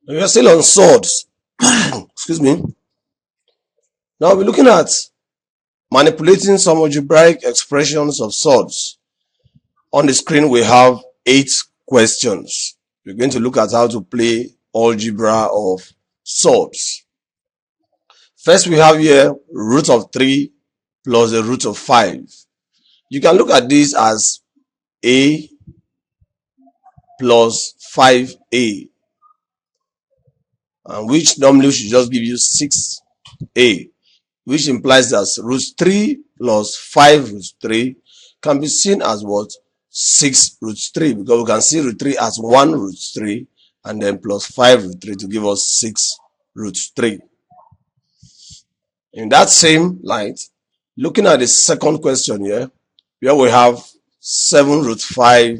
We are still on swords. Excuse me. Now we're looking at manipulating some algebraic expressions of swords. On the screen we have 8 questions. We're going to look at how to play algebra of swords. First we have here root of 3 plus the root of 5. You can look at this as a plus 5a, and which normally should just give you 6a, which implies that root 3 plus 5 root 3 can be seen as what? 6 root 3, because we can see root 3 as 1 root 3 and then plus 5 root 3 to give us 6 root 3. In that same light, looking at the second question here, where we have 7 root 5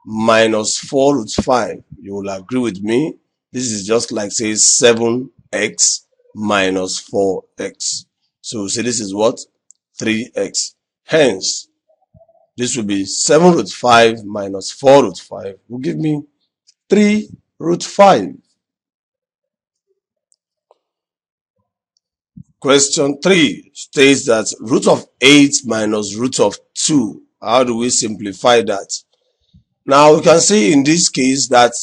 minus 4 root 5, you will agree with me, this is just like say 7x minus 4x. So say this is what? 3x. Hence, this will be 7 root 5 minus 4 root 5 will give me 3 root 5. Question 3 states that root of 8 minus root of 2. How do we simplify that? Now we can see in this case that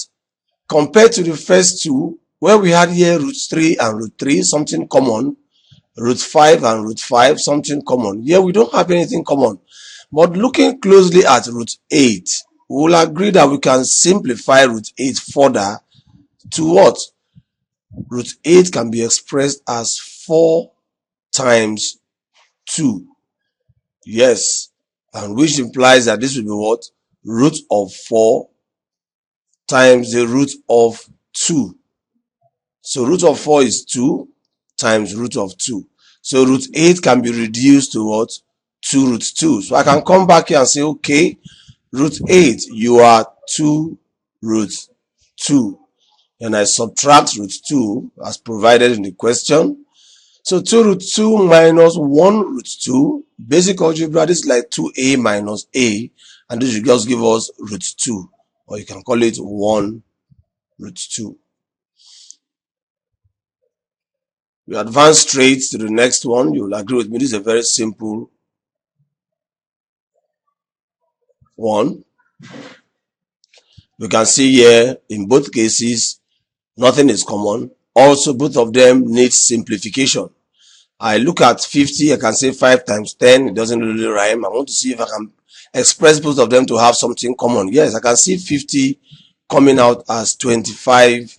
compared to the first two, where we had here root 3 and root 3, something common, root 5 and root 5, something common. Here we don't have anything common. But looking closely at root 8, we will agree that we can simplify root 8 further to what? Root 8 can be expressed as 4 times 2. Yes, and which implies that this will be what? Root of 4 times the root of 2. So root of 4 is 2 times root of 2. So root 8 can be reduced to what? 2 root 2. So I can come back here and say, okay, root 8, you are 2 root 2. And I subtract root 2 as provided in the question. So 2 root 2 minus 1 root 2, basic algebra, this is like 2a minus a, and this will just give us root 2, or you can call it 1 root 2. We advance straight to the next one. You will agree with me, this is a very simple one. We can see here, in both cases, nothing is common. Also, both of them need simplification. I look at 50, I can say 5 times 10, it doesn't really rhyme. I want to see if I can express both of them to have something common. Yes, I can see 50 coming out as 25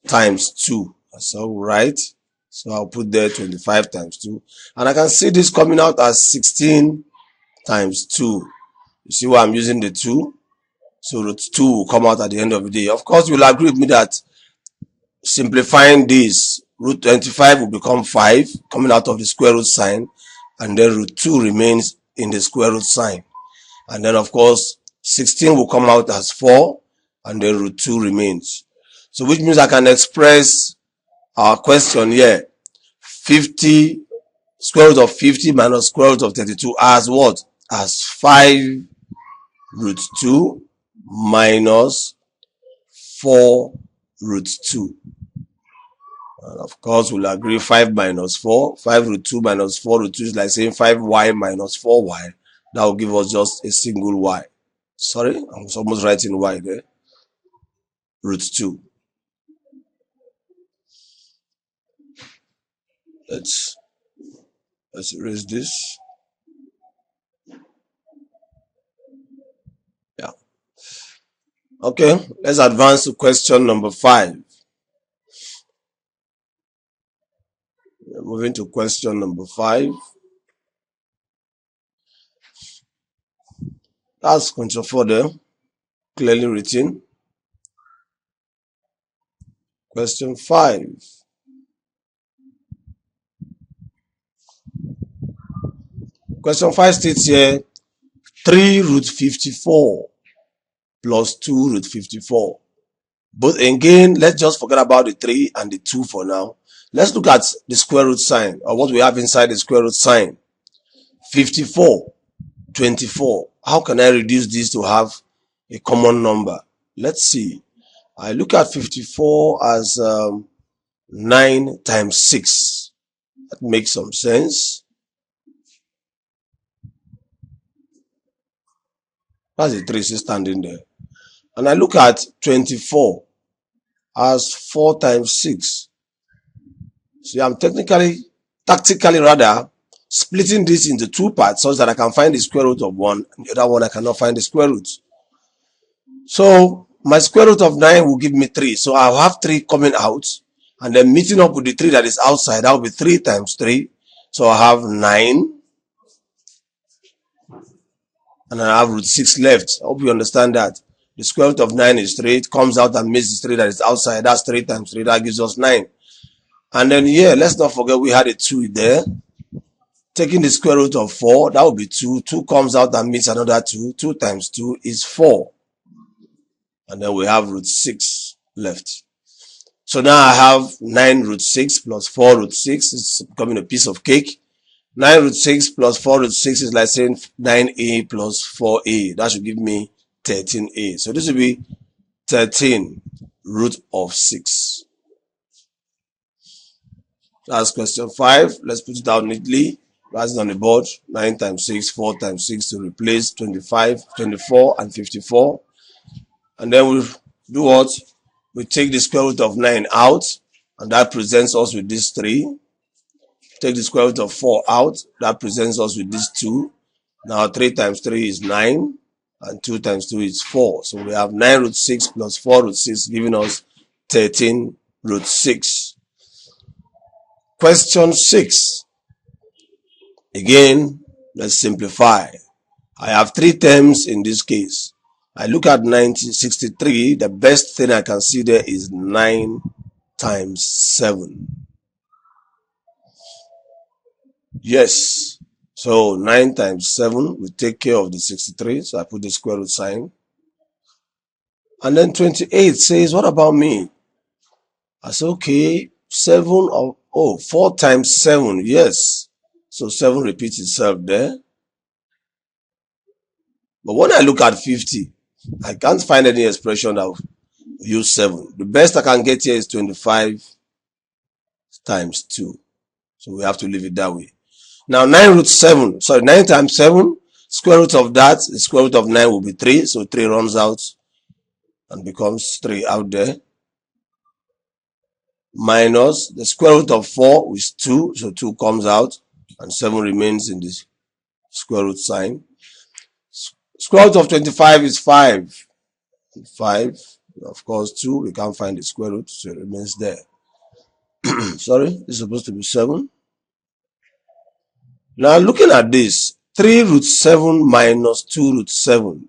times 2. That's all right. So I'll put there 25 times 2. And I can see this coming out as 16 times 2. You see why I'm using the 2? So root 2 will come out at the end of the day. Of course, you'll agree with me that simplifying this, root 25 will become 5 coming out of the square root sign, and then root 2 remains in the square root sign. And then of course 16 will come out as 4, and then root 2 remains. So which means I can express our question here, 50, square root of 50 minus square root of 32 as what? As 5 root 2 minus 4 root 2. And of course, we'll agree 5 minus 4. 5 root 2 minus 4 root 2 is like saying 5y minus 4y. That will give us just a single y. Sorry, I was almost writing y there. Root 2. Let's erase this. Yeah. Okay, let's advance to question number 5. Moving to question number 5. That's question 4 there, clearly written. Question 5. Question 5 states here, 3 root 54 plus 2 root 54. But again, let's just forget about the 3 and the 2 for now. Let's look at the square root sign, or what we have inside the square root sign. 54, 24. How can I reduce this to have a common number? Let's see. I look at 54 as 9 times 6. That makes some sense. That's the 3 still standing there. And I look at 24 as 4 times 6. So I'm tactically rather, splitting this into two parts such that I can find the square root of one, and the other one I cannot find the square root. So my square root of 9 will give me 3. So I'll have 3 coming out, and then meeting up with the 3 that is outside, that will be 3 times 3. So I have 9, and I have root 6 left. I hope you understand that. The square root of 9 is 3. It comes out and meets the 3 that is outside. That's 3 times 3. That gives us 9. And then here, let's not forget we had a 2 there. Taking the square root of 4, that will be 2. 2 comes out and meets another 2. 2 times 2 is 4. And then we have root 6 left. So now I have 9 root 6 plus 4 root 6. It's becoming a piece of cake. 9 root 6 plus 4 root 6 is like saying 9a plus 4a. That should give me 13a. So this will be 13 root of 6. That's question 5. Let's put it down neatly. Write it on the board. 9 times 6, 4 times 6 to replace 25, 24, and 54. And then we'll do what? We take the square root of 9 out, and that presents us with this 3. Take the square root of 4 out, that presents us with this 2. Now 3 times 3 is 9, and 2 times 2 is 4. So we have 9 root 6 plus 4 root 6 giving us 13 root 6. Question 6. Again, let's simplify. I have 3 terms in this case. I look at 1963. The best thing I can see there is 9 times 7. Yes. So 9 times 7 will take care of the 63. So I put the square root sign. And then 28 says, what about me? I say, okay, 4 times 7. Yes. So 7 repeats itself there. But when I look at 50, I can't find any expression that will use 7. The best I can get here is 25 times 2. So we have to leave it that way. Now 9 root 7. Sorry, 9 times 7. Square root of that, the square root of 9 will be 3. So 3 runs out and becomes 3 out there. Minus the square root of 4 is 2. So 2 comes out and 7 remains in the square root sign. Square root of 25 is 5. 5, of course, 2. We can't find the square root, so it remains there. Sorry, this is supposed to be 7. Now looking at this, 3 root 7 minus 2 root 7.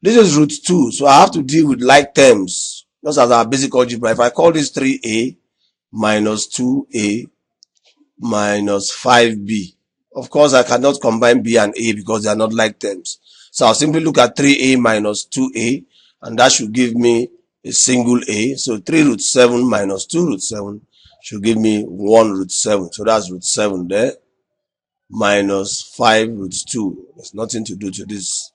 This is root 2, so I have to deal with like terms. Just as our basic algebra, if I call this 3a minus 2a minus 5b, of course I cannot combine b and a because they are not like terms. So I'll simply look at 3a minus 2a, and that should give me a single a. So 3 root 7 minus 2 root 7 should give me 1 root 7. So that's root 7 there. Minus 5 root 2. There's nothing to do to this.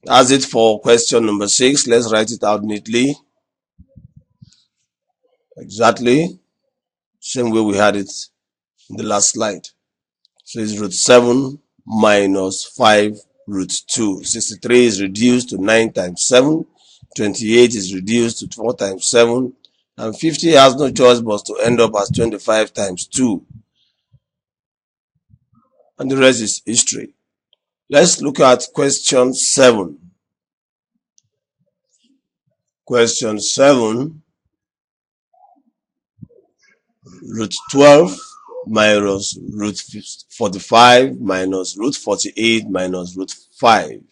That's it for question number 6. Let's write it out neatly. Exactly. Same way we had it in the last slide. So it's root 7 minus 5 root 2. 63 is reduced to 9 times 7. 28 is reduced to 4 times 7. And 50 has no choice but to end up as 25 times 2. And the rest is history. Let's look at question 7. Question 7. Root 12 minus root 45 minus root 48 minus root 5.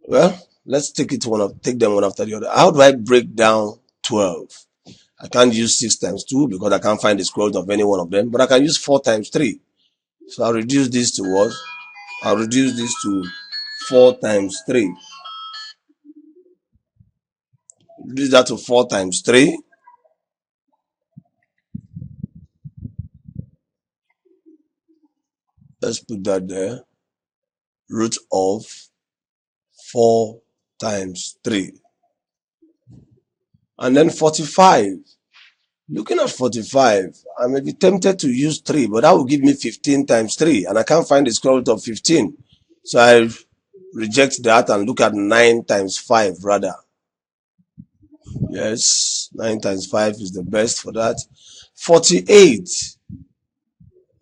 Well, let's take them one after the other. How do I break down 12? I can't use 6 times 2 because I can't find the square root of any one of them, but I can use 4 times 3. So I'll reduce this to what? I'll reduce this to 4 times 3. Reduce that to 4 times 3. Let's put that there. Root of 4 times 3. And then 45. Looking at 45, I may be tempted to use 3, but that will give me 15 times 3, and I can't find the square root of 15. So I reject that and look at 9 times 5 rather. Yes, 9 times 5 is the best for that. 48.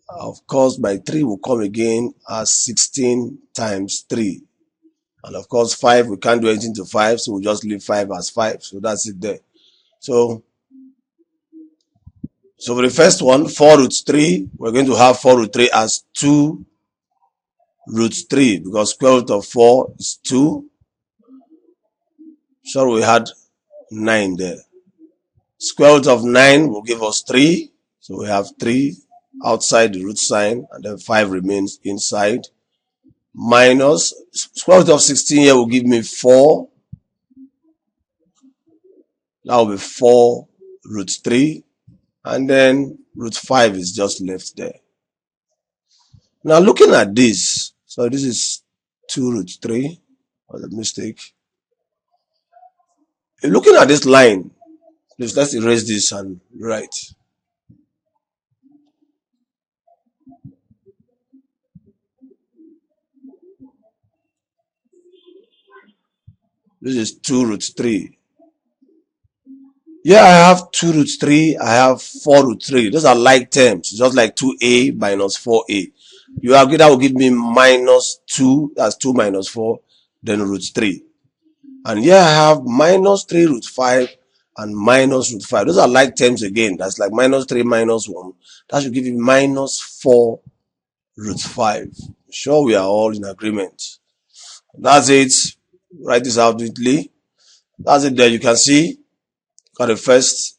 Of course, my 3 will come again as 16 times 3. And of course, 5, we can't do anything to 5, so we'll just leave 5 as 5. So that's it there. So for the first one, 4 root 3, we're going to have 4 root 3 as 2 root 3, because square root of 4 is 2. So we had 9 there. Square root of 9 will give us 3. So we have 3 outside the root sign, and then 5 remains inside. Minus, square root of 16 here will give me 4. That will be 4 root 3. And then root 5 is just left there. Now looking at this, so this is 2 root 3, was a mistake. Looking at this line, please let's erase this and write. This is 2 root 3. Yeah, I have 2 root 3, I have 4 root 3. Those are like terms, just like 2a minus 4a. You agree that will give me minus 2, that's 2 minus 4, then root 3. And here I have minus 3 root 5 and minus root 5. Those are like terms again. That's like minus 3 minus 1. That should give you minus 4 root 5. Sure, we are all in agreement. That's it. Write this out neatly. That's it there. You can see, got the first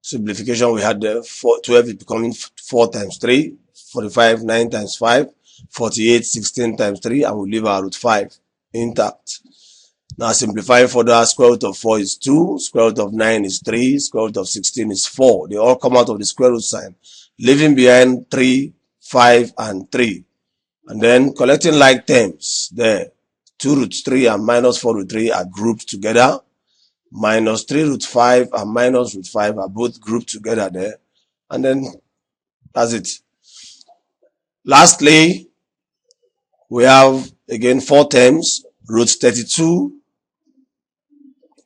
simplification we had there. 12 is becoming 4 times 3. 45, 9 times 5. 48, 16 times 3. And we leave our root 5 intact. Now simplifying further, square root of 4 is 2, square root of 9 is 3, square root of 16 is 4. They all come out of the square root sign, leaving behind 3, 5, and 3. And then collecting like terms there. 2 root 3 and minus 4 root 3 are grouped together. Minus 3 root 5 and minus root 5 are both grouped together there. And then that's it. Lastly, we have again 4 terms. Root 32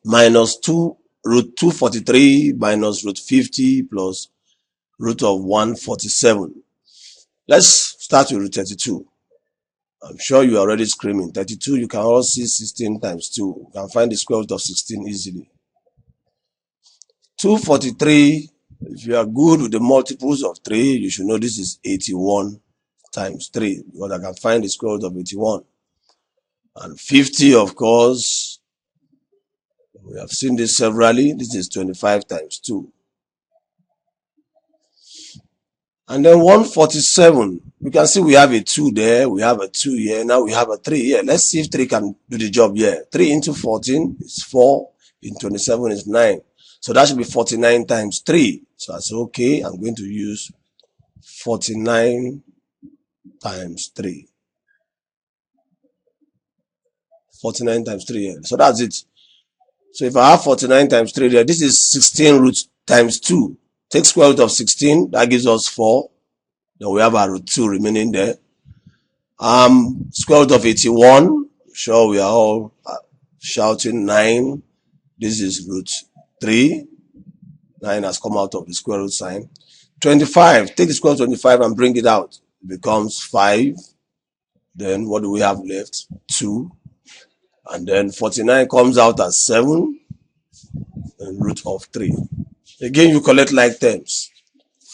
minus 2 root 243 minus root 50 plus root of 147. Let's start with root 32. I'm sure you are already screaming. 32, you can also see 16 times 2. You can find the square root of 16 easily. 243, if you are good with the multiples of 3, you should know this is 81 times 3, because I can find the square root of 81. And 50, of course, we have seen this severally. This is 25 times 2. And then 147, we can see we have a 2 there, we have a 2 here, now we have a 3 here. Let's see if 3 can do the job here. 3 into 14 is 4, in 27 is 9. So that should be 49 times 3. So that's okay. I'm going to use 49 times 3. 49 times 3 here. So that's it. So if I have 49 times 3 there, this is 16 root times 2. Take square root of 16, that gives us 4. Then we have our root 2 remaining there. Square root of 81, sure we are all shouting 9. This is root 3. 9 has come out of the square root sign. 25, take the square root of 25 and bring it out. It becomes 5. Then what do we have left? 2. And then 49 comes out as 7. And root of 3. Again, you collect like terms.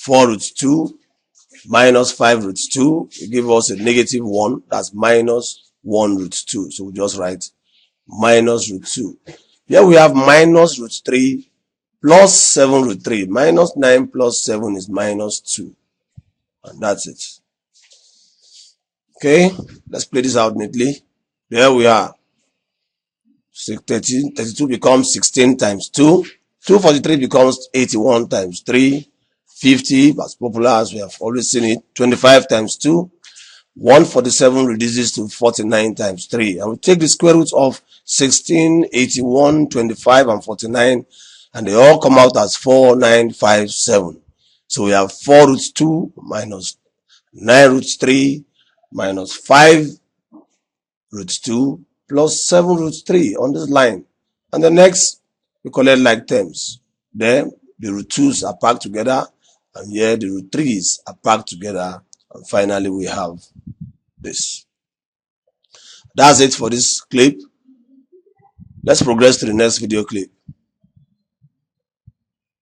4 root 2 minus 5 root 2. You give us a negative 1. That's minus 1 root 2. So we just write minus root 2. Here we have minus root 3 plus 7 root 3. Minus 9 plus 7 is minus 2. And that's it. Okay, let's play this out neatly. There we are. 32 becomes 16 times 2. 243 becomes 81 times 3. 50, as popular as we have always seen it. 25 times 2. 147 reduces to 49 times 3. And we take the square root of 16, 81, 25, and 49. and they all come out as 4957. So we have 4 root 2 minus 9 root 3 minus 5 root 2 plus 7 root 3 on this line. And the next, we collect like terms. Then the root 2's are packed together, and here the root 3's are packed together, and finally we have this. That's it for this clip. Let's progress to the next video clip.